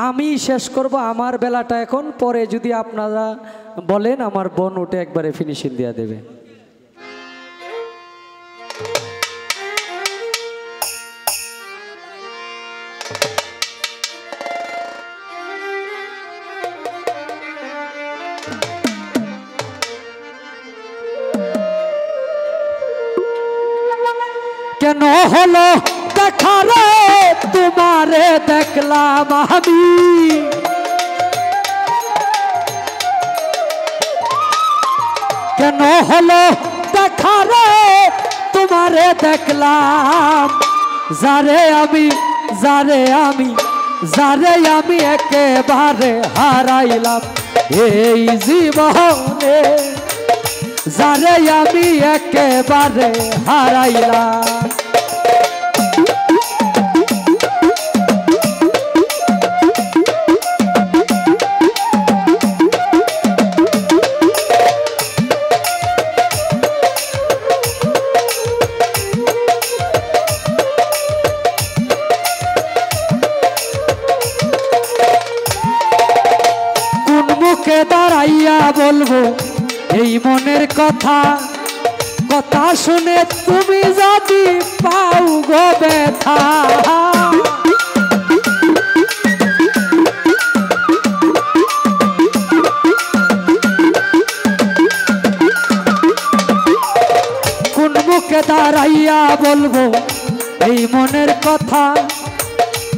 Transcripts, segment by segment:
আমি শেষ করব আমার বেলাটা এখন, পরে যদি আপনারা বলেন আমার বোন উঠে একবারে ফিনিশিং দিয়ে দেবে। কেন হলো দেখা রে তোমারে দেখলাম আমি, কেন হলো দেখা রে তোমারে দেখলাম, যারে আমি যারে আমি যারে আমি একেবারে হারাইলাম এই জীবনে, যারে আমি একেবারে হারাইলাম। কোন মুখে দাঁড়াইয়া বলবো এই মনের কথা, কথা শুনে তুমি যদি পাও গো ব্যথা। কোন মুখে দাঁড়াইয়া বলবো এই মনের কথা,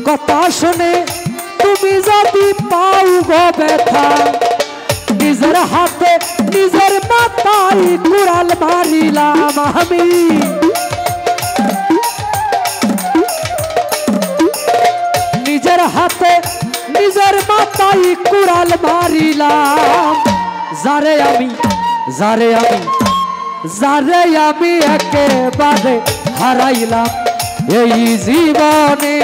কথা শুনে তুমি যদি পাও গো ব্যথা। নিজের হাতে নিজের মাথায় কুড়াল মারিলাম আমি, নিজের হাতে নিজের মাথায় কুড়াল মারিলাম, যারে আমি যারে আমি যারে আমি একেবারে হারাইলাম এই জীবনে,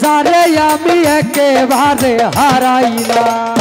যারে আমি একেবারে হারাইলাম।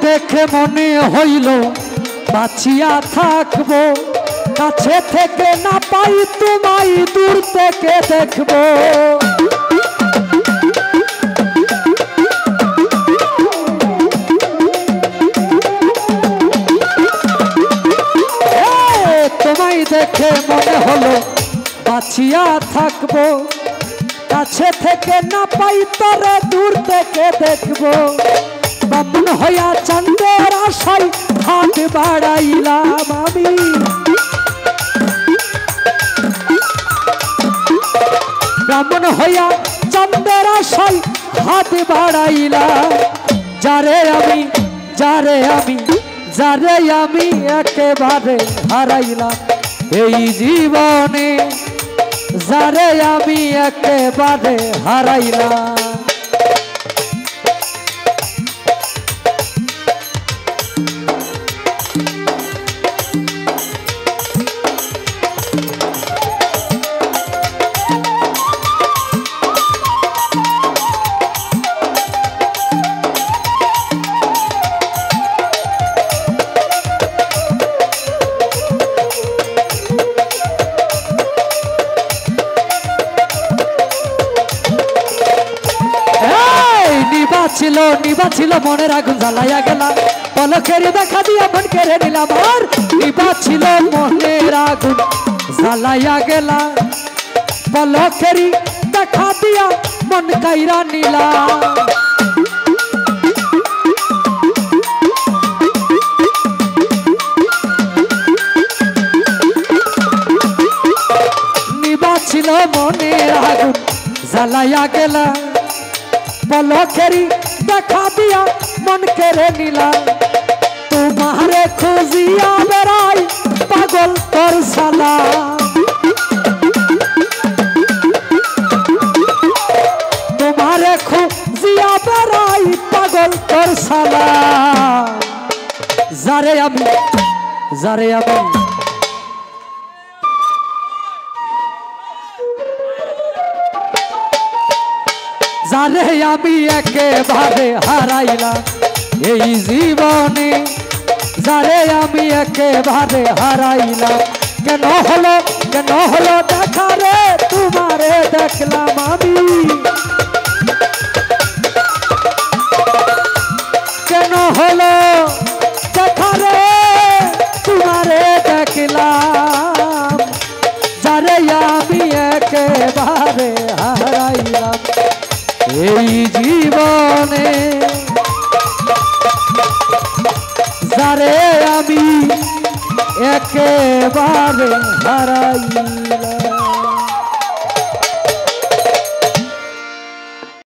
দেখে মনে হইল বাঁচিয়া থাকবো, কাছে থেকে না পাই তোমায় দূর থেকে দেখবো। তোমায় দেখে মনে হলো বাঁচিয়া থাকবো, কাছে থেকে না পাই তোরে দূর থেকে দেখবো। ব্রাহ্মণ হইয়া চন্দ্রের আশায় হাত বাড়াইলাম আমি, ব্রাহ্মণ হইয়া চন্দ্রের আশায় হাত বাড়াইলাম, যারে আমি যারে আমি যারে আমি একেবারে হারাইলাম এই জীবনে, যারে আমি একেবারে হারাইলাম। নিবা ছিল মনের আগুন জ্বালাইয়া গেলা, পলকের দেখা দিয়া মন কেড়ে নিলাম। আর নিবা ছিল মনের আগুন জ্বালাইয়া গেলা, পলকের দেখা দিয়া মন কাইরা নিলাম। নিবা ছিল মনের আগুন জ্বালাইয়া গেলা, পলকের দেখা দিয়া मन केड़े निलाम तुम्हारे खुजिया बेराई पागल तोर साला तुम्हारे खुजिया बेराई पागल तोर साला जारे आमी जारे आमी एकेबारे हाराइलाम এই জীবনে যারে আমি একেবারে হারাইলাম কেন হলো দেখা রে তোমারে দেখলাম আমি কেন হলো দেখা রে তোমারে দেখলাম যারে আমি একেবারে হারাইলাম এই জীবনে যারে আমি একেবারে হারাইলাম।